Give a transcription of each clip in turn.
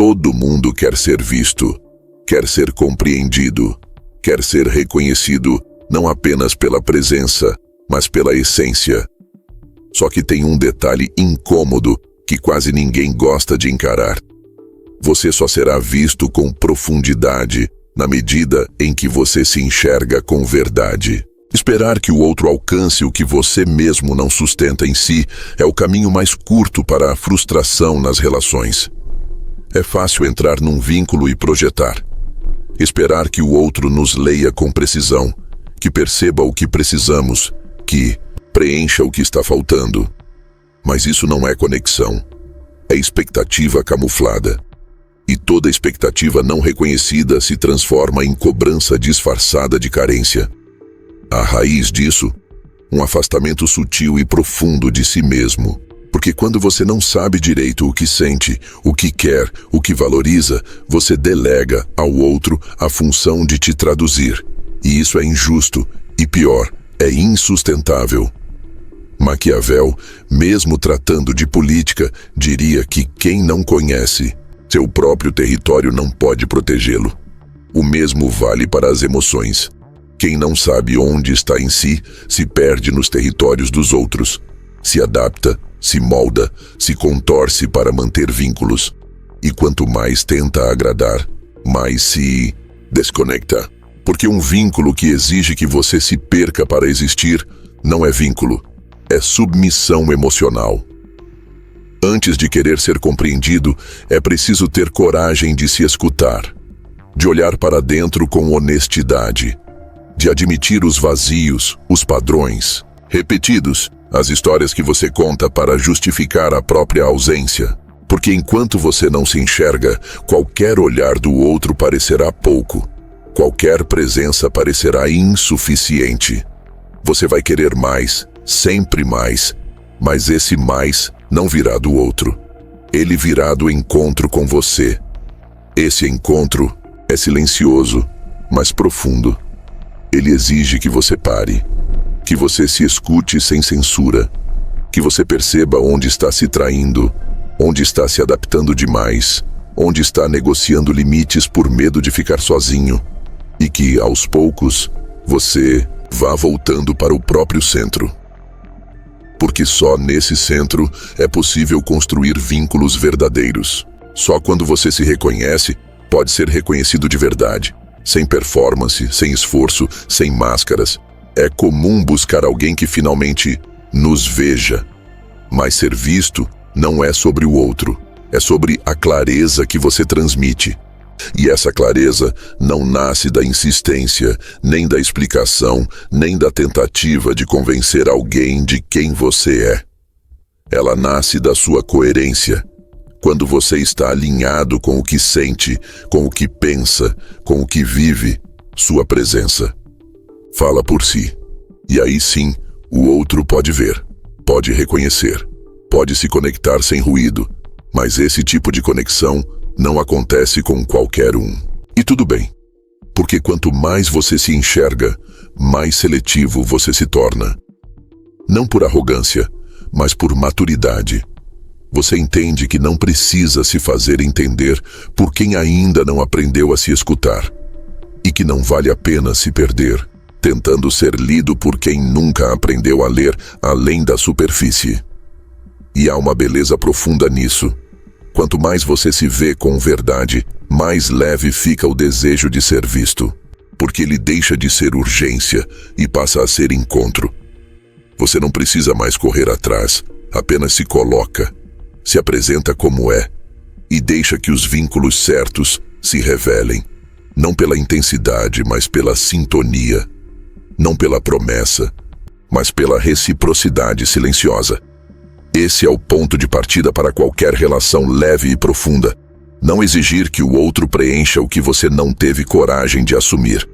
Todo mundo quer ser visto, quer ser compreendido, quer ser reconhecido não apenas pela presença, mas pela essência. Só que tem um detalhe incômodo que quase ninguém gosta de encarar. Você só será visto com profundidade na medida em que você se enxerga com verdade. Esperar que o outro alcance o que você mesmo não sustenta em si é o caminho mais curto para a frustração nas relações. É fácil entrar num vínculo e projetar. Esperar que o outro nos leia com precisão, que perceba o que precisamos, que preencha o que está faltando. Mas isso não é conexão. É expectativa camuflada. E toda expectativa não reconhecida se transforma em cobrança disfarçada de carência. A raiz disso, um afastamento sutil e profundo de si mesmo. Porque quando você não sabe direito o que sente, o que quer, o que valoriza, você delega ao outro a função de te traduzir. E isso é injusto e, pior, é insustentável. Maquiavel, mesmo tratando de política, diria que quem não conhece seu próprio território não pode protegê-lo. O mesmo vale para as emoções. Quem não sabe onde está em si, se perde nos territórios dos outros. Se adapta, se molda, se contorce para manter vínculos. E quanto mais tenta agradar, mais se desconecta. Porque um vínculo que exige que você se perca para existir não é vínculo, é submissão emocional. Antes de querer ser compreendido, é preciso ter coragem de se escutar, de olhar para dentro com honestidade, de admitir os vazios, os padrões repetidos, as histórias que você conta para justificar a própria ausência. Porque enquanto você não se enxerga, qualquer olhar do outro parecerá pouco, qualquer presença parecerá insuficiente. Você vai querer mais, sempre mais, mas esse mais não virá do outro. Ele virá do encontro com você. Esse encontro é silencioso, mas profundo. Ele exige que você pare, que você se escute sem censura, que você perceba onde está se traindo, onde está se adaptando demais, onde está negociando limites por medo de ficar sozinho, e que, aos poucos, você vá voltando para o próprio centro. Porque só nesse centro é possível construir vínculos verdadeiros. Só quando você se reconhece, pode ser reconhecido de verdade. Sem performance, sem esforço, sem máscaras. É comum buscar alguém que finalmente nos veja. Mas ser visto não é sobre o outro. É sobre a clareza que você transmite. E essa clareza não nasce da insistência, nem da explicação, nem da tentativa de convencer alguém de quem você é. Ela nasce da sua coerência. Quando você está alinhado com o que sente, com o que pensa, com o que vive, sua presença fala por si. E aí sim, o outro pode ver, pode reconhecer, pode se conectar sem ruído. Mas esse tipo de conexão não acontece com qualquer um. E tudo bem, porque quanto mais você se enxerga, mais seletivo você se torna. Não por arrogância, mas por maturidade. Você entende que não precisa se fazer entender por quem ainda não aprendeu a se escutar. E que não vale a pena se perder, tentando ser lido por quem nunca aprendeu a ler além da superfície. E há uma beleza profunda nisso. Quanto mais você se vê com verdade, mais leve fica o desejo de ser visto, porque ele deixa de ser urgência e passa a ser encontro. Você não precisa mais correr atrás, apenas se coloca, se apresenta como é, e deixa que os vínculos certos se revelem, não pela intensidade, mas pela sintonia, não pela promessa, mas pela reciprocidade silenciosa. Esse é o ponto de partida para qualquer relação leve e profunda. Não exigir que o outro preencha o que você não teve coragem de assumir.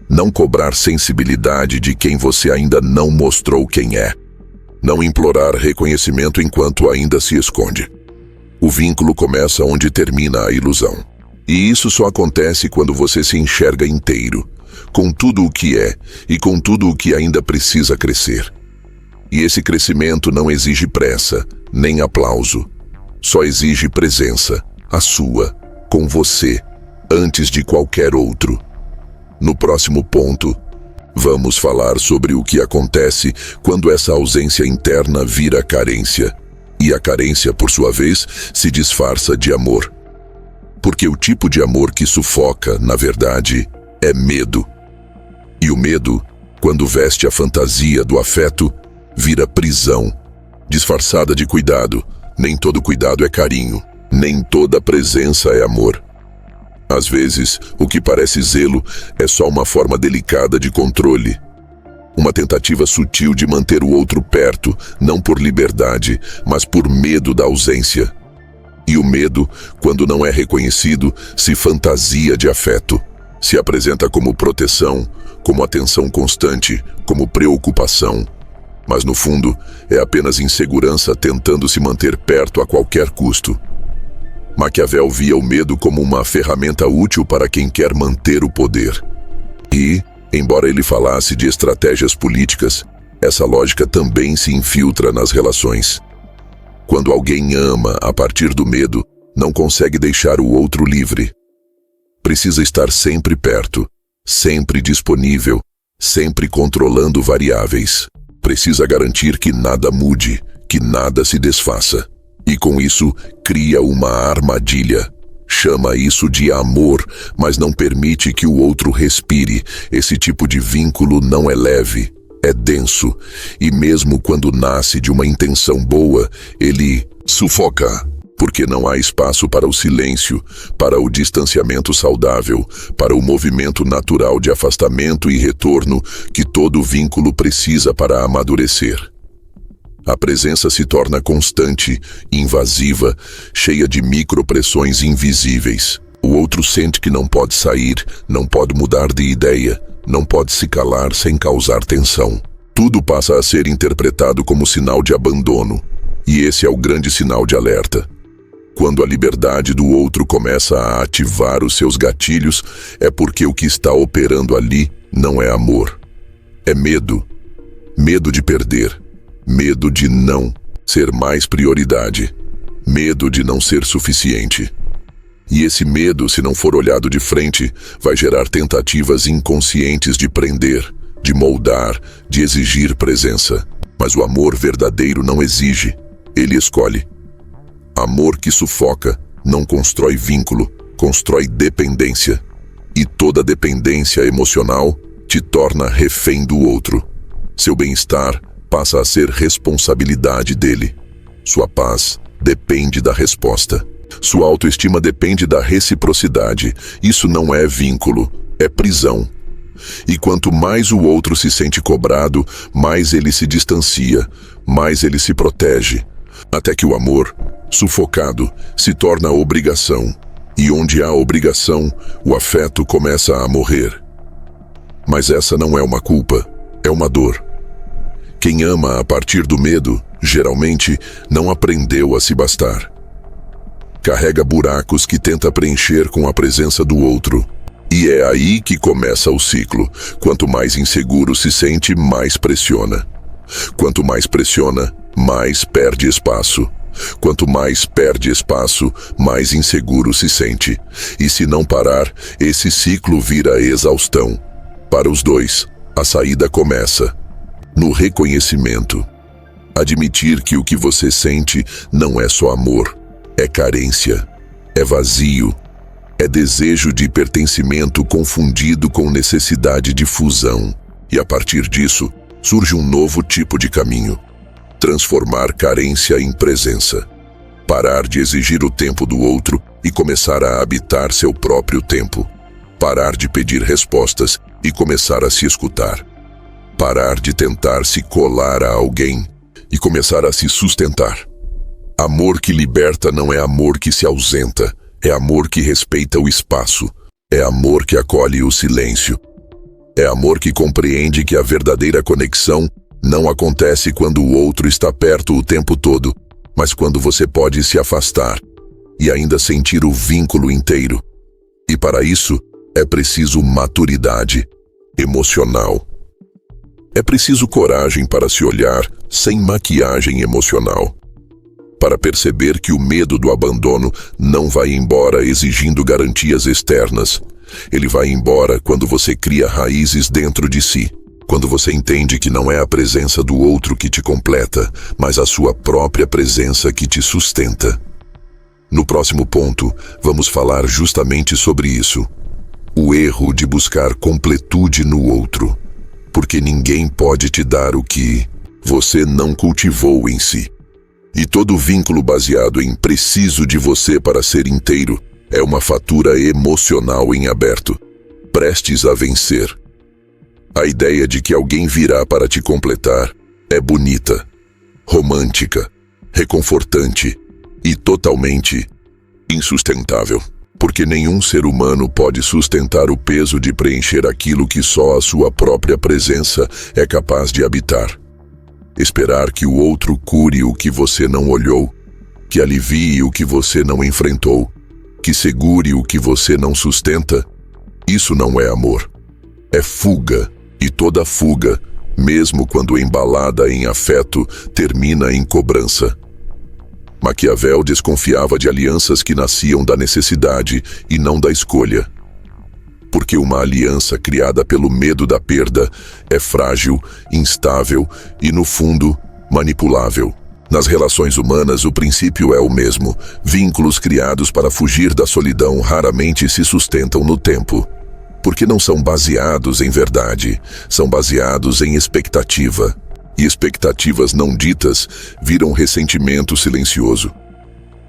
Não cobrar sensibilidade de quem você ainda não mostrou quem é. Não implorar reconhecimento enquanto ainda se esconde. O vínculo começa onde termina a ilusão. E isso só acontece quando você se enxerga inteiro, com tudo o que é e com tudo o que ainda precisa crescer. E esse crescimento não exige pressa, nem aplauso. Só exige presença, a sua, com você, antes de qualquer outro. No próximo ponto, vamos falar sobre o que acontece quando essa ausência interna vira carência, e a carência, por sua vez, se disfarça de amor. Porque o tipo de amor que sufoca, na verdade, é medo. E o medo, quando veste a fantasia do afeto, vira prisão, disfarçada de cuidado. Nem todo cuidado é carinho, nem toda presença é amor. Às vezes, o que parece zelo é só uma forma delicada de controle. Uma tentativa sutil de manter o outro perto, não por liberdade, mas por medo da ausência. E o medo, quando não é reconhecido, se fantasia de afeto. Se apresenta como proteção, como atenção constante, como preocupação. Mas no fundo, é apenas insegurança tentando se manter perto a qualquer custo. Maquiavel via o medo como uma ferramenta útil para quem quer manter o poder. E, embora ele falasse de estratégias políticas, essa lógica também se infiltra nas relações. Quando alguém ama a partir do medo, não consegue deixar o outro livre. Precisa estar sempre perto, sempre disponível, sempre controlando variáveis. Precisa garantir que nada mude, que nada se desfaça. E com isso, cria uma armadilha. Chama isso de amor, mas não permite que o outro respire. Esse tipo de vínculo não é leve, é denso. E mesmo quando nasce de uma intenção boa, ele sufoca. Porque não há espaço para o silêncio, para o distanciamento saudável, para o movimento natural de afastamento e retorno que todo vínculo precisa para amadurecer. A presença se torna constante, invasiva, cheia de micropressões invisíveis. O outro sente que não pode sair, não pode mudar de ideia, não pode se calar sem causar tensão. Tudo passa a ser interpretado como sinal de abandono, e esse é o grande sinal de alerta. Quando a liberdade do outro começa a ativar os seus gatilhos, é porque o que está operando ali não é amor. É medo. Medo de perder. Medo de não ser mais prioridade. Medo de não ser suficiente. E esse medo, se não for olhado de frente, vai gerar tentativas inconscientes de prender, de moldar, de exigir presença. Mas o amor verdadeiro não exige, ele escolhe. Amor que sufoca não constrói vínculo, constrói dependência. E toda dependência emocional te torna refém do outro. Seu bem-estar passa a ser responsabilidade dele. Sua paz depende da resposta. Sua autoestima depende da reciprocidade. Isso não é vínculo, é prisão. E quanto mais o outro se sente cobrado, mais ele se distancia, mais ele se protege. Até que o amor, sufocado, se torna obrigação. E onde há obrigação, o afeto começa a morrer. Mas essa não é uma culpa, é uma dor. Quem ama a partir do medo, geralmente, não aprendeu a se bastar. Carrega buracos que tenta preencher com a presença do outro. E é aí que começa o ciclo. Quanto mais inseguro se sente, mais pressiona. Quanto mais pressiona, mais perde espaço. Quanto mais perde espaço, mais inseguro se sente. E se não parar, esse ciclo vira exaustão. Para os dois, a saída começa no reconhecimento. Admitir que o que você sente não é só amor, é carência, é vazio, é desejo de pertencimento confundido com necessidade de fusão. E a partir disso, surge um novo tipo de caminho. Transformar carência em presença. Parar de exigir o tempo do outro e começar a habitar seu próprio tempo. Parar de pedir respostas e começar a se escutar. Parar de tentar se colar a alguém e começar a se sustentar. Amor que liberta não é amor que se ausenta, é amor que respeita o espaço, é amor que acolhe o silêncio. É amor que compreende que a verdadeira conexão não acontece quando o outro está perto o tempo todo, mas quando você pode se afastar e ainda sentir o vínculo inteiro. E para isso, é preciso maturidade emocional. É preciso coragem para se olhar sem maquiagem emocional. para perceber que o medo do abandono não vai embora exigindo garantias externas. Ele vai embora quando você cria raízes dentro de si. Quando você entende que não é a presença do outro que te completa, mas a sua própria presença que te sustenta. No próximo ponto, vamos falar justamente sobre isso. O erro de buscar completude no outro. Porque ninguém pode te dar o que você não cultivou em si. E todo vínculo baseado em preciso de você para ser inteiro é uma fatura emocional em aberto, prestes a vencer. A ideia de que alguém virá para te completar é bonita, romântica, reconfortante e totalmente insustentável. Porque nenhum ser humano pode sustentar o peso de preencher aquilo que só a sua própria presença é capaz de habitar. Esperar que o outro cure o que você não olhou, que alivie o que você não enfrentou, que segure o que você não sustenta, isso não é amor. É fuga. E toda fuga, mesmo quando embalada em afeto, termina em cobrança. Maquiavel desconfiava de alianças que nasciam da necessidade e não da escolha. Porque uma aliança criada pelo medo da perda é frágil, instável e, no fundo, manipulável. Nas relações humanas, o princípio é o mesmo. Vínculos criados para fugir da solidão raramente se sustentam no tempo. Porque não são baseados em verdade, são baseados em expectativa. E expectativas não ditas viram ressentimento silencioso.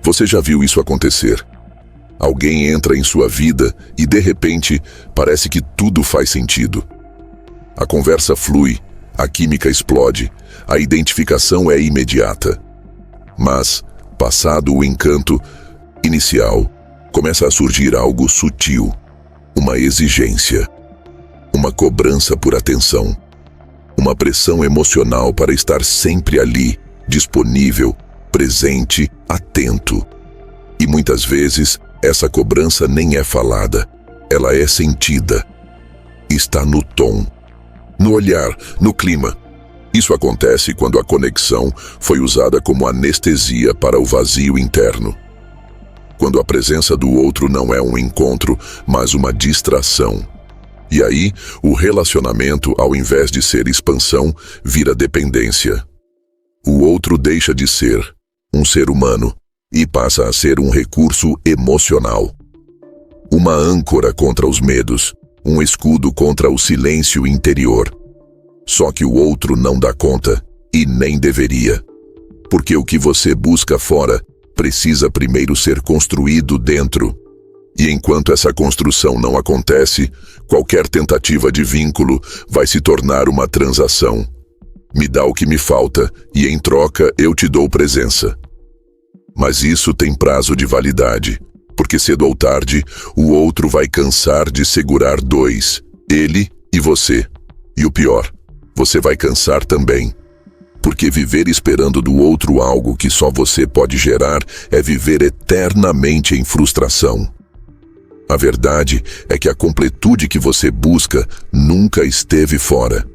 Você já viu isso acontecer? Alguém entra em sua vida e, de repente, parece que tudo faz sentido. A conversa flui, a química explode, a identificação é imediata. Mas, passado o encanto inicial, começa a surgir algo sutil. Uma exigência, uma cobrança por atenção, uma pressão emocional para estar sempre ali, disponível, presente, atento. E muitas vezes, essa cobrança nem é falada, ela é sentida. Está no tom, no olhar, no clima. Isso acontece quando a conexão foi usada como anestesia para o vazio interno. Quando a presença do outro não é um encontro, mas uma distração. E aí, o relacionamento, ao invés de ser expansão, vira dependência. O outro deixa de ser um ser humano e passa a ser um recurso emocional. Uma âncora contra os medos, um escudo contra o silêncio interior. Só que o outro não dá conta e nem deveria. Porque o que você busca fora precisa primeiro ser construído dentro. E enquanto essa construção não acontece, qualquer tentativa de vínculo vai se tornar uma transação. Me dá o que me falta e, em troca, eu te dou presença. Mas isso tem prazo de validade, porque cedo ou tarde, o outro vai cansar de segurar dois, ele e você. E o pior, você vai cansar também. Porque viver esperando do outro algo que só você pode gerar é viver eternamente em frustração. A verdade é que a completude que você busca nunca esteve fora.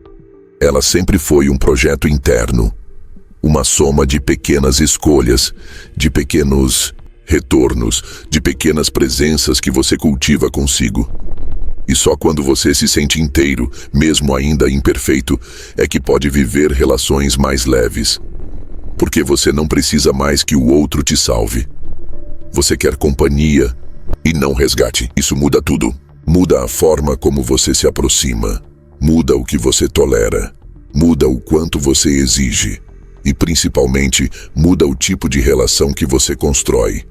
Ela sempre foi um projeto interno, uma soma de pequenas escolhas, de pequenos retornos, de pequenas presenças que você cultiva consigo. E só quando você se sente inteiro, mesmo ainda imperfeito, é que pode viver relações mais leves. Porque você não precisa mais que o outro te salve. Você quer companhia e não resgate. Isso muda tudo. Muda a forma como você se aproxima. Muda o que você tolera. Muda o quanto você exige. E principalmente, muda o tipo de relação que você constrói.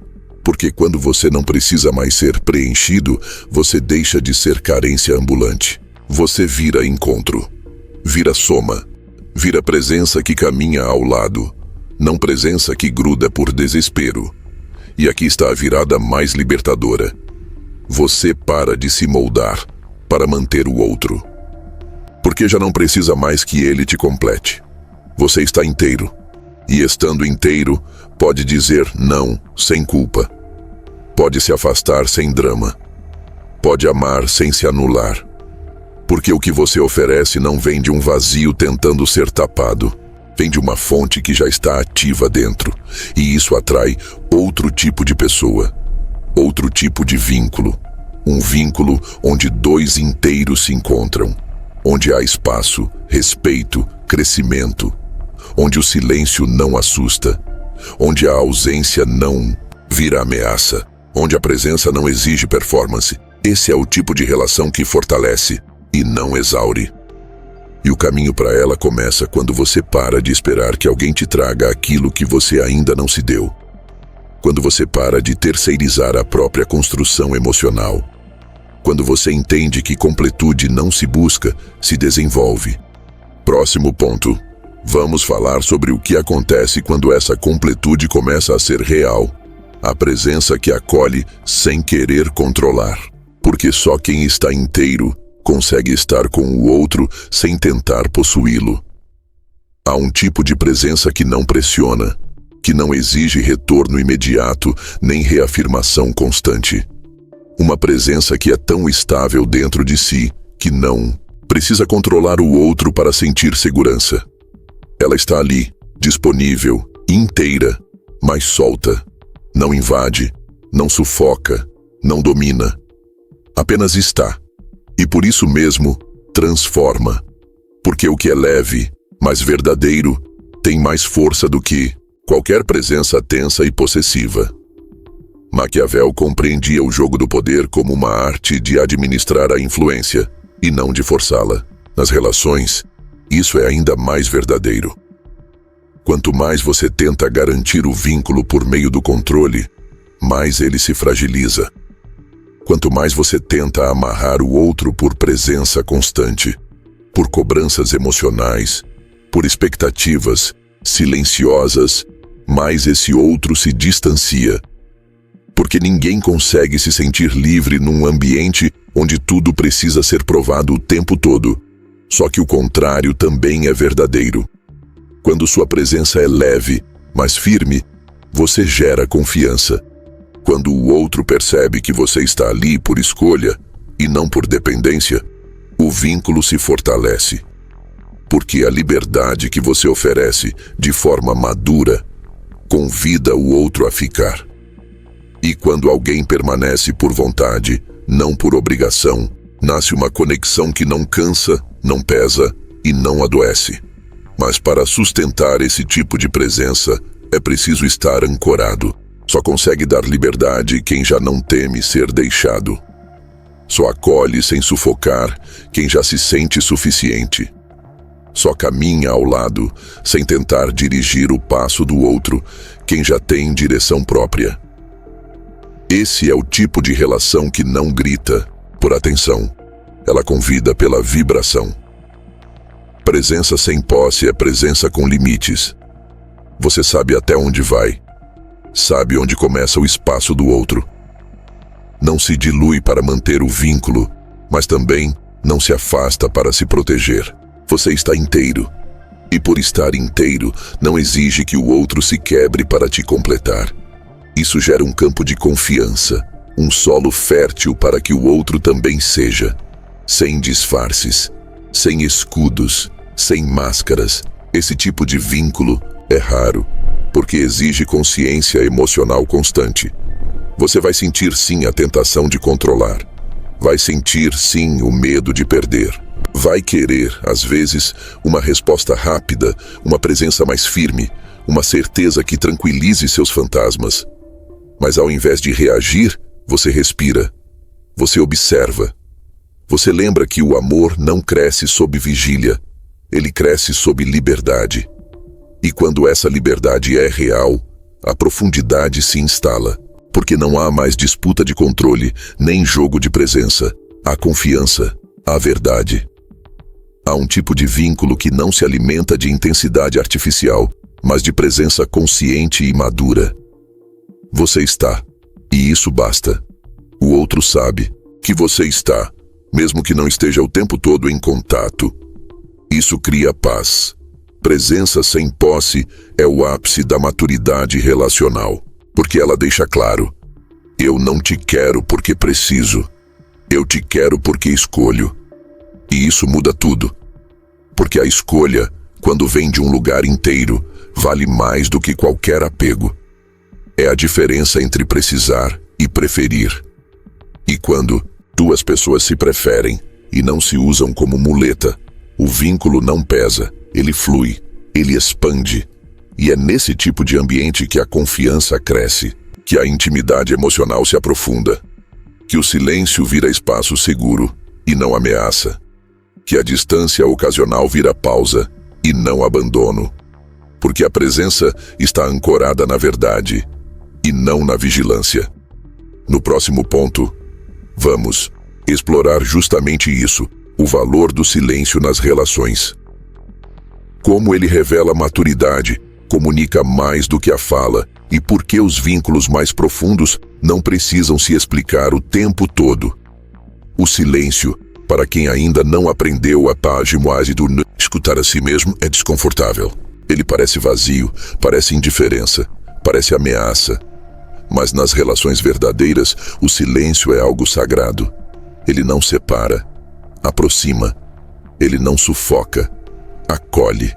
Porque quando você não precisa mais ser preenchido, você deixa de ser carência ambulante. Você vira encontro, vira soma, vira presença que caminha ao lado, não presença que gruda por desespero. E aqui está a virada mais libertadora. Você para de se moldar para manter o outro. Porque já não precisa mais que ele te complete. Você está inteiro. E estando inteiro, pode dizer não sem culpa. Pode se afastar sem drama. Pode amar sem se anular. Porque o que você oferece não vem de um vazio tentando ser tapado. vem de uma fonte que já está ativa dentro, e isso atrai outro tipo de pessoa, outro tipo de vínculo. Um vínculo onde dois inteiros se encontram, onde há espaço, respeito, crescimento, onde o silêncio não assusta, onde a ausência não vira ameaça, onde a presença não exige performance. Esse é o tipo de relação que fortalece e não exaure. E o caminho para ela começa quando você para de esperar que alguém te traga aquilo que você ainda não se deu. Quando você para de terceirizar a própria construção emocional. Quando você entende que completude não se busca, se desenvolve. Próximo ponto. Vamos falar sobre o que acontece quando essa completude começa a ser real. A presença que acolhe sem querer controlar. Porque só quem está inteiro consegue estar com o outro sem tentar possuí-lo. Há um tipo de presença que não pressiona, que não exige retorno imediato nem reafirmação constante. Uma presença que é tão estável dentro de si que não precisa controlar o outro para sentir segurança. Ela está ali, disponível, inteira, mas solta. Não invade, não sufoca, não domina. Apenas está. E por isso mesmo, transforma. Porque o que é leve, mas verdadeiro, tem mais força do que qualquer presença tensa e possessiva. Maquiavel compreendia o jogo do poder como uma arte de administrar a influência e não de forçá-la. Nas relações, isso é ainda mais verdadeiro. Quanto mais você tenta garantir o vínculo por meio do controle, mais ele se fragiliza. Quanto mais você tenta amarrar o outro por presença constante, por cobranças emocionais, por expectativas silenciosas, mais esse outro se distancia. Porque ninguém consegue se sentir livre num ambiente onde tudo precisa ser provado o tempo todo. Só que o contrário também é verdadeiro. Quando sua presença é leve, mas firme, você gera confiança. Quando o outro percebe que você está ali por escolha e não por dependência, o vínculo se fortalece. Porque a liberdade que você oferece de forma madura convida o outro a ficar. E quando alguém permanece por vontade, não por obrigação, nasce uma conexão que não cansa, não pesa e não adoece. Mas para sustentar esse tipo de presença, é preciso estar ancorado. Só consegue dar liberdade quem já não teme ser deixado. Só acolhe sem sufocar quem já se sente suficiente. Só caminha ao lado, sem tentar dirigir o passo do outro, quem já tem direção própria. Esse é o tipo de relação que não grita por atenção. Ela convida pela vibração. Presença sem posse é presença com limites. Você sabe até onde vai. Sabe onde começa o espaço do outro. Não se dilui para manter o vínculo, mas também não se afasta para se proteger. Você está inteiro. E por estar inteiro, não exige que o outro se quebre para te completar. Isso gera um campo de confiança, um solo fértil para que o outro também seja. Sem disfarces, sem escudos, sem máscaras. Esse tipo de vínculo é raro, porque exige consciência emocional constante. Você vai sentir sim a tentação de controlar. Vai sentir sim o medo de perder. Vai querer, às vezes, uma resposta rápida, uma presença mais firme, uma certeza que tranquilize seus fantasmas. Mas ao invés de reagir, você respira. Você observa. Você lembra que o amor não cresce sob vigília. Ele cresce sob liberdade. E quando essa liberdade é real, a profundidade se instala. Porque não há mais disputa de controle, nem jogo de presença. Há confiança, há verdade. Há um tipo de vínculo que não se alimenta de intensidade artificial, mas de presença consciente e madura. Você está, e isso basta. O outro sabe que você está, mesmo que não esteja o tempo todo em contato. Isso cria paz. Presença sem posse é o ápice da maturidade relacional, porque ela deixa claro: eu não te quero porque preciso, eu te quero porque escolho. E isso muda tudo, porque a escolha quando vem de um lugar inteiro, vale mais do que qualquer apego. É a diferença entre precisar e preferir. E quando duas pessoas se preferem e não se usam como muleta, o vínculo não pesa, ele flui, ele expande. E é nesse tipo de ambiente que a confiança cresce, que a intimidade emocional se aprofunda, que o silêncio vira espaço seguro e não ameaça, que a distância ocasional vira pausa e não abandono, porque a presença está ancorada na verdade e não na vigilância. No próximo ponto, vamos explorar justamente isso, o valor do silêncio nas relações. Como ele revela maturidade, comunica mais do que a fala e por que os vínculos mais profundos não precisam se explicar o tempo todo. O silêncio, para quem ainda não aprendeu a pagem do escutar a si mesmo, é desconfortável. Ele parece vazio, parece indiferença, parece ameaça. Mas nas relações verdadeiras, o silêncio é algo sagrado. Ele não separa, aproxima. Ele não sufoca, acolhe.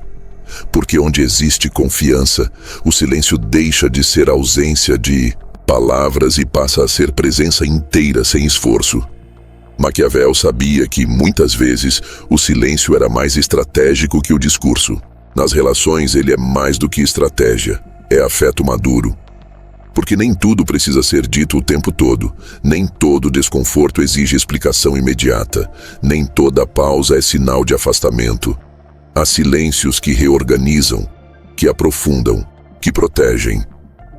Porque onde existe confiança, o silêncio deixa de ser ausência de palavras e passa a ser presença inteira sem esforço. Maquiavel sabia que, muitas vezes, o silêncio era mais estratégico que o discurso. Nas relações, ele é mais do que estratégia, é afeto maduro. Porque nem tudo precisa ser dito o tempo todo, nem todo desconforto exige explicação imediata, nem toda pausa é sinal de afastamento. Há silêncios que reorganizam, que aprofundam, que protegem.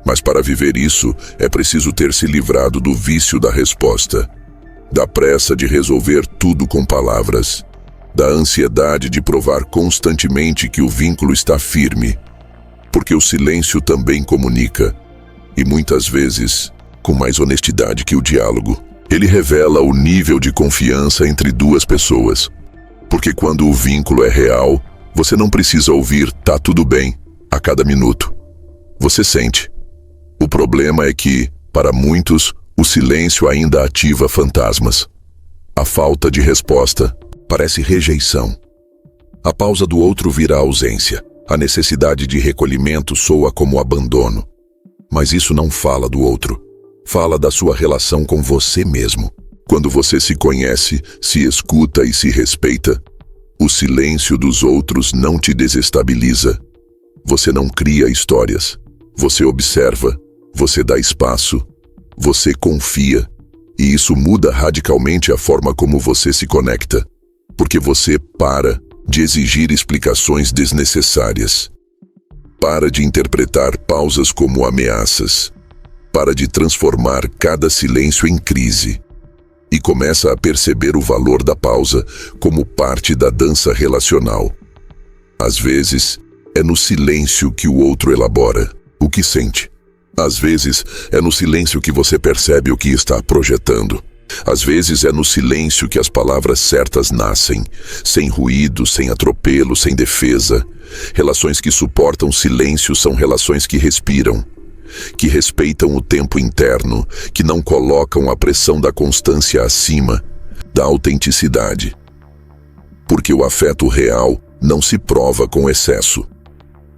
Mas para viver isso, é preciso ter se livrado do vício da resposta, da pressa de resolver tudo com palavras, da ansiedade de provar constantemente que o vínculo está firme. Porque o silêncio também comunica, e muitas vezes, com mais honestidade que o diálogo. Ele revela o nível de confiança entre duas pessoas. Porque quando o vínculo é real, você não precisa ouvir "tá tudo bem" a cada minuto. Você sente. O problema é que, para muitos, o silêncio ainda ativa fantasmas. A falta de resposta parece rejeição. A pausa do outro vira ausência. A necessidade de recolhimento soa como abandono. Mas isso não fala do outro. Fala da sua relação com você mesmo. Quando você se conhece, se escuta e se respeita, o silêncio dos outros não te desestabiliza. Você não cria histórias. Você observa, você dá espaço, você confia. E isso muda radicalmente a forma como você se conecta. Porque você para de exigir explicações desnecessárias. Para de interpretar pausas como ameaças. Para de transformar cada silêncio em crise. E começa a perceber o valor da pausa como parte da dança relacional. Às vezes, é no silêncio que o outro elabora o que sente. Às vezes, é no silêncio que você percebe o que está projetando. Às vezes, é no silêncio que as palavras certas nascem, sem ruído, sem atropelo, sem defesa. Relações que suportam silêncio são relações que respiram, que respeitam o tempo interno, que não colocam a pressão da constância acima da autenticidade. Porque o afeto real não se prova com excesso.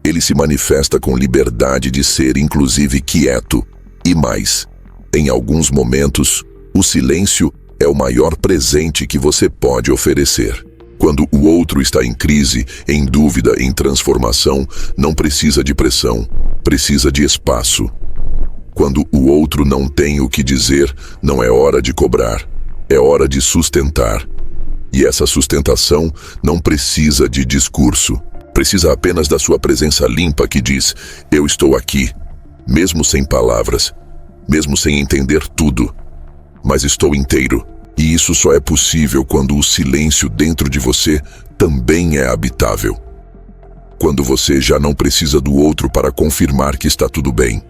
Ele se manifesta com liberdade de ser, inclusive, quieto. E mais, em alguns momentos, o silêncio é o maior presente que você pode oferecer. Quando o outro está em crise, em dúvida, em transformação, não precisa de pressão, precisa de espaço. Quando o outro não tem o que dizer, não é hora de cobrar, é hora de sustentar. E essa sustentação não precisa de discurso, precisa apenas da sua presença limpa que diz: eu estou aqui, mesmo sem palavras, mesmo sem entender tudo, mas estou inteiro. E isso só é possível quando o silêncio dentro de você também é habitável. Quando você já não precisa do outro para confirmar que está tudo bem.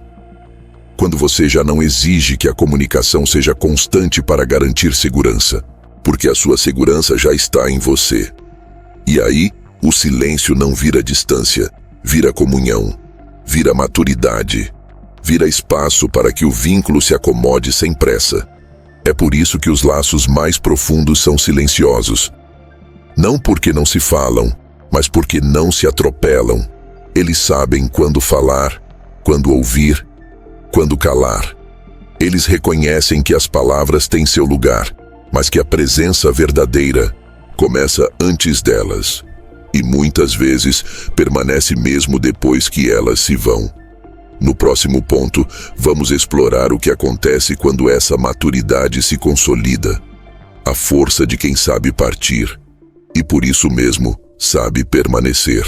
Quando você já não exige que a comunicação seja constante para garantir segurança, porque a sua segurança já está em você. E aí, o silêncio não vira distância, vira comunhão, vira maturidade, vira espaço para que o vínculo se acomode sem pressa. É por isso que os laços mais profundos são silenciosos. Não porque não se falam, mas porque não se atropelam. Eles sabem quando falar, quando ouvir, quando calar. Eles reconhecem que as palavras têm seu lugar, mas que a presença verdadeira começa antes delas e muitas vezes permanece mesmo depois que elas se vão. No próximo ponto, vamos explorar o que acontece quando essa maturidade se consolida. A força de quem sabe partir e por isso mesmo sabe permanecer.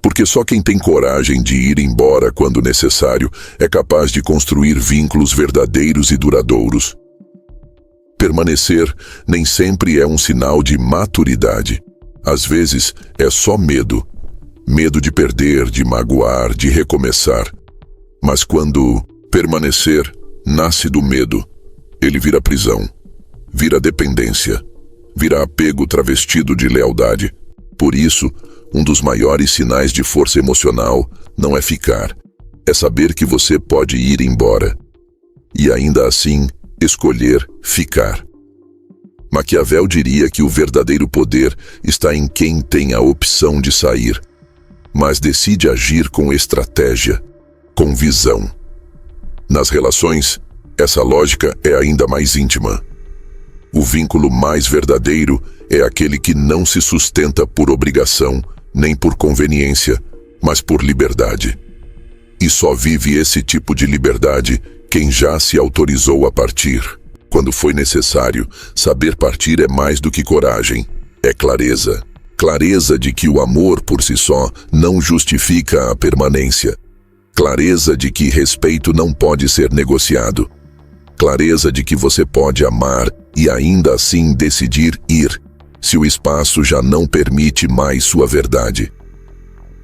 Porque só quem tem coragem de ir embora quando necessário é capaz de construir vínculos verdadeiros e duradouros. Permanecer nem sempre é um sinal de maturidade. Às vezes é só medo. Medo de perder, de magoar, de recomeçar. Mas quando permanecer nasce do medo, ele vira prisão, vira dependência, vira apego travestido de lealdade. Por isso, um dos maiores sinais de força emocional não é ficar, é saber que você pode ir embora e ainda assim escolher ficar. Maquiavel diria que o verdadeiro poder está em quem tem a opção de sair, mas decide agir com estratégia, com visão. Nas relações, essa lógica é ainda mais íntima. O vínculo mais verdadeiro é aquele que não se sustenta por obrigação, nem por conveniência, mas por liberdade. E só vive esse tipo de liberdade quem já se autorizou a partir. Quando foi necessário, saber partir é mais do que coragem, é clareza. Clareza de que o amor por si só não justifica a permanência. Clareza de que respeito não pode ser negociado. Clareza de que você pode amar e ainda assim decidir ir, se o espaço já não permite mais sua verdade.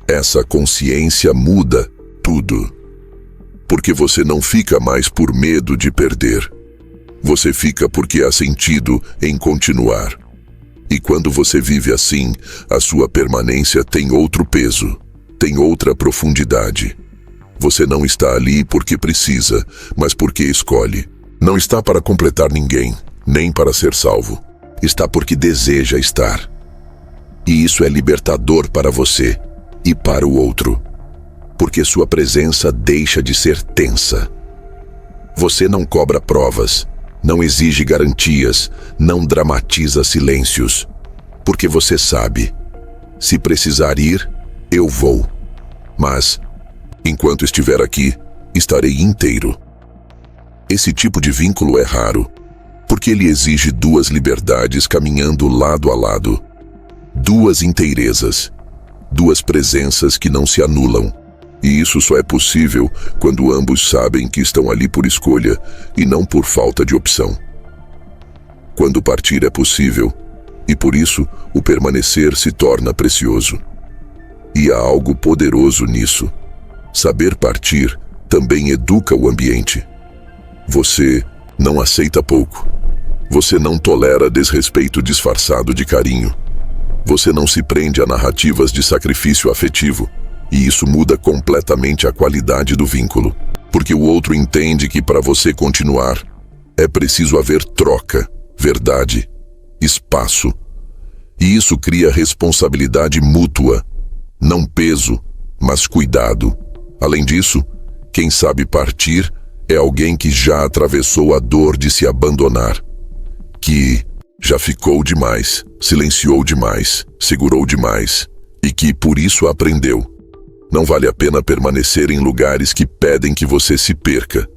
Essa consciência muda tudo. Porque você não fica mais por medo de perder. Você fica porque há sentido em continuar. E quando você vive assim, a sua permanência tem outro peso, tem outra profundidade. Você não está ali porque precisa, mas porque escolhe. Não está para completar ninguém, nem para ser salvo. Está porque deseja estar. E isso é libertador para você e para o outro. Porque sua presença deixa de ser tensa. Você não cobra provas, não exige garantias, não dramatiza silêncios. Porque você sabe, se precisar ir, eu vou. Mas, enquanto estiver aqui, estarei inteiro. Esse tipo de vínculo é raro, porque ele exige duas liberdades caminhando lado a lado. Duas inteirezas, duas presenças que não se anulam. E isso só é possível quando ambos sabem que estão ali por escolha e não por falta de opção. Quando partir é possível, e por isso o permanecer se torna precioso. E há algo poderoso nisso. Saber partir também educa o ambiente. Você não aceita pouco. Você não tolera desrespeito disfarçado de carinho. Você não se prende a narrativas de sacrifício afetivo. E isso muda completamente a qualidade do vínculo. Porque o outro entende que para você continuar, é preciso haver troca, verdade, espaço. E isso cria responsabilidade mútua. Não peso, mas cuidado. Além disso, quem sabe partir é alguém que já atravessou a dor de se abandonar. Que já ficou demais, silenciou demais, segurou demais. E que por isso aprendeu. Não vale a pena permanecer em lugares que pedem que você se perca.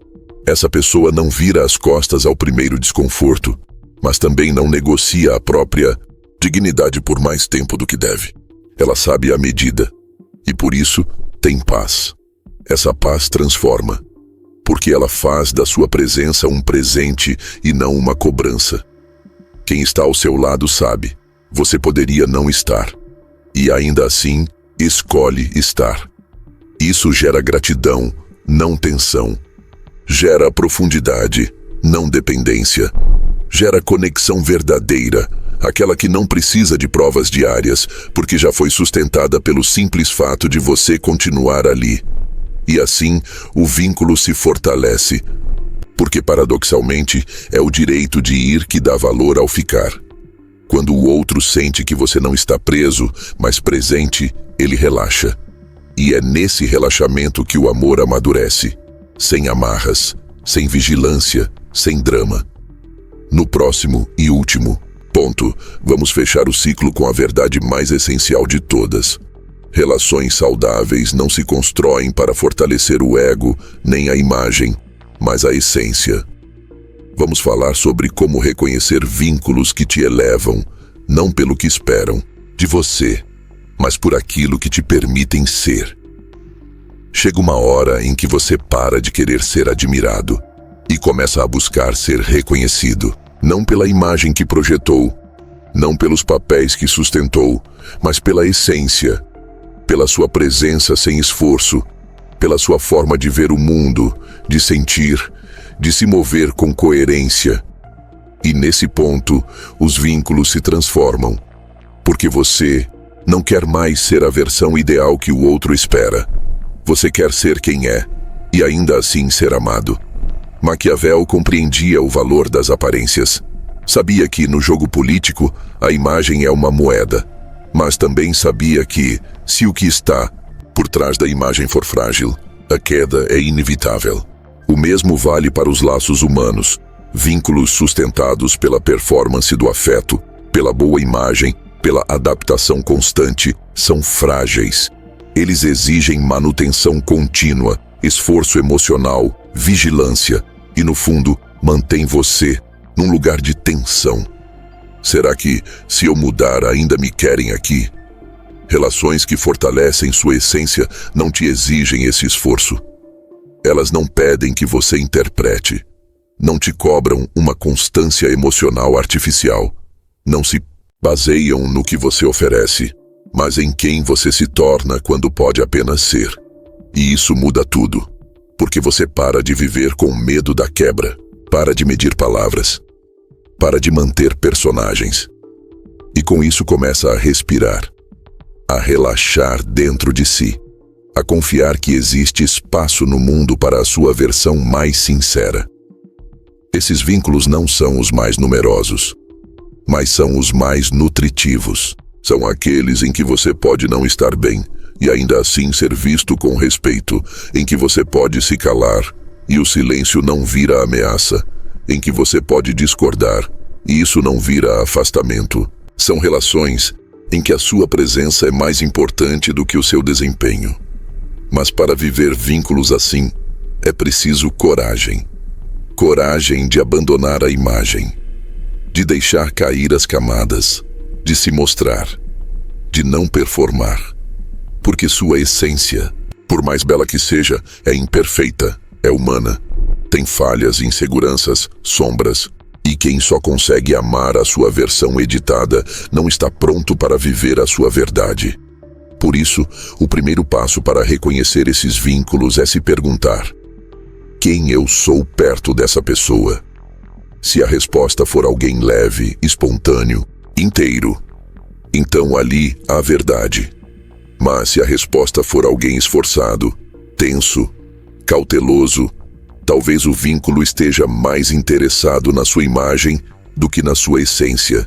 Essa pessoa não vira as costas ao primeiro desconforto, mas também não negocia a própria dignidade por mais tempo do que deve. Ela sabe a medida, e por isso tem paz. Essa paz transforma, porque ela faz da sua presença um presente e não uma cobrança. Quem está ao seu lado sabe, você poderia não estar, e ainda assim, escolhe estar. Isso gera gratidão, não tensão. Gera profundidade, não dependência. Gera conexão verdadeira, aquela que não precisa de provas diárias, porque já foi sustentada pelo simples fato de você continuar ali. E assim, o vínculo se fortalece, porque paradoxalmente é o direito de ir que dá valor ao ficar. Quando o outro sente que você não está preso, mas presente, ele relaxa. E é nesse relaxamento que o amor amadurece, sem amarras, sem vigilância, sem drama. No próximo e último ponto, vamos fechar o ciclo com a verdade mais essencial de todas. Relações saudáveis não se constroem para fortalecer o ego, nem a imagem, mas a essência. Vamos falar sobre como reconhecer vínculos que te elevam, não pelo que esperam de você, mas por aquilo que te permitem ser. Chega uma hora em que você para de querer ser admirado e começa a buscar ser reconhecido, não pela imagem que projetou, não pelos papéis que sustentou, mas pela essência, pela sua presença sem esforço, pela sua forma de ver o mundo, de sentir, de se mover com coerência. E nesse ponto, os vínculos se transformam, porque você não quer mais ser a versão ideal que o outro espera. Você quer ser quem é, e ainda assim ser amado. Maquiavel compreendia o valor das aparências. Sabia que, no jogo político, a imagem é uma moeda, mas também sabia que, se o que está por trás da imagem for frágil, a queda é inevitável. O mesmo vale para os laços humanos, vínculos sustentados pela performance do afeto, pela boa imagem, pela adaptação constante, são frágeis. Eles exigem manutenção contínua, esforço emocional, vigilância e, no fundo, mantém você num lugar de tensão. Será que, se eu mudar, ainda me querem aqui? Relações que fortalecem sua essência não te exigem esse esforço. Elas não pedem que você interprete. Não te cobram uma constância emocional artificial. Não se baseiam no que você oferece, mas em quem você se torna quando pode apenas ser. E isso muda tudo, porque você para de viver com medo da quebra, para de medir palavras, para de manter personagens. E com isso começa a respirar, a relaxar dentro de si, a confiar que existe espaço no mundo para a sua versão mais sincera. Esses vínculos não são os mais numerosos, mas são os mais nutritivos. São aqueles em que você pode não estar bem e ainda assim ser visto com respeito, em que você pode se calar e o silêncio não vira ameaça, em que você pode discordar e isso não vira afastamento. São relações em que a sua presença é mais importante do que o seu desempenho. Mas para viver vínculos assim, é preciso coragem. Coragem de abandonar a imagem, de deixar cair as camadas, de se mostrar, de não performar. Porque sua essência, por mais bela que seja, é imperfeita, é humana. Tem falhas, inseguranças, sombras. E quem só consegue amar a sua versão editada não está pronto para viver a sua verdade. Por isso, o primeiro passo para reconhecer esses vínculos é se perguntar: quem eu sou perto dessa pessoa? Se a resposta for alguém leve, espontâneo, inteiro, então ali há verdade. Mas se a resposta for alguém esforçado, tenso, cauteloso, talvez o vínculo esteja mais interessado na sua imagem do que na sua essência.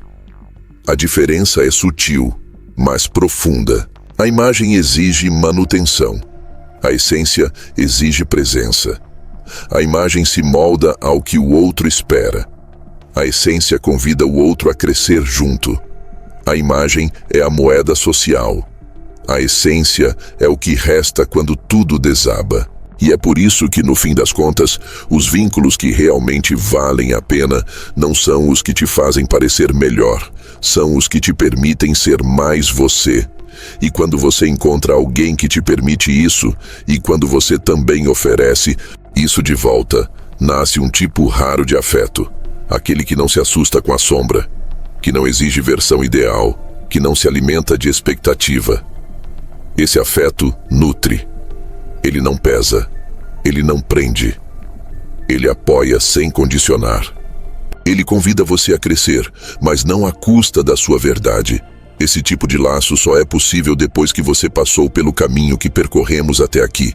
A diferença é sutil, mas profunda. A imagem exige manutenção. A essência exige presença. A imagem se molda ao que o outro espera. A essência convida o outro a crescer junto. A imagem é a moeda social. A essência é o que resta quando tudo desaba. E é por isso que, no fim das contas, os vínculos que realmente valem a pena não são os que te fazem parecer melhor, são os que te permitem ser mais você. E quando você encontra alguém que te permite isso, e quando você também oferece isso de volta, nasce um tipo raro de afeto, aquele que não se assusta com a sombra, que não exige versão ideal, que não se alimenta de expectativa. Esse afeto nutre. Ele não pesa, ele não prende, ele apoia sem condicionar. Ele convida você a crescer, mas não à custa da sua verdade. Esse tipo de laço só é possível depois que você passou pelo caminho que percorremos até aqui.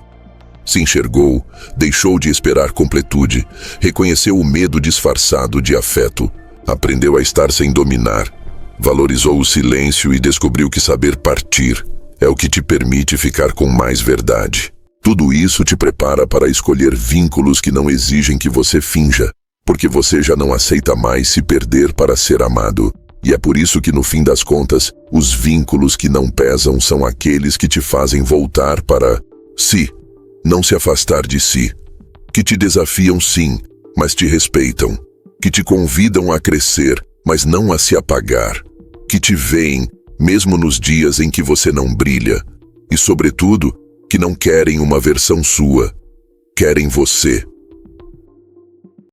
Se enxergou, deixou de esperar completude, reconheceu o medo disfarçado de afeto, aprendeu a estar sem dominar Valorizou o silêncio e descobriu que saber partir é o que te permite ficar com mais verdade. Tudo isso te prepara para escolher vínculos que não exigem que você finja, porque você já não aceita mais se perder para ser amado. E é por isso que, no fim das contas, os vínculos que não pesam são aqueles que te fazem voltar para si, não se afastar de si. Que te desafiam sim, mas te respeitam. Que te convidam a crescer, mas não a se apagar. Que te veem, mesmo nos dias em que você não brilha. E, sobretudo, que não querem uma versão sua. Querem você.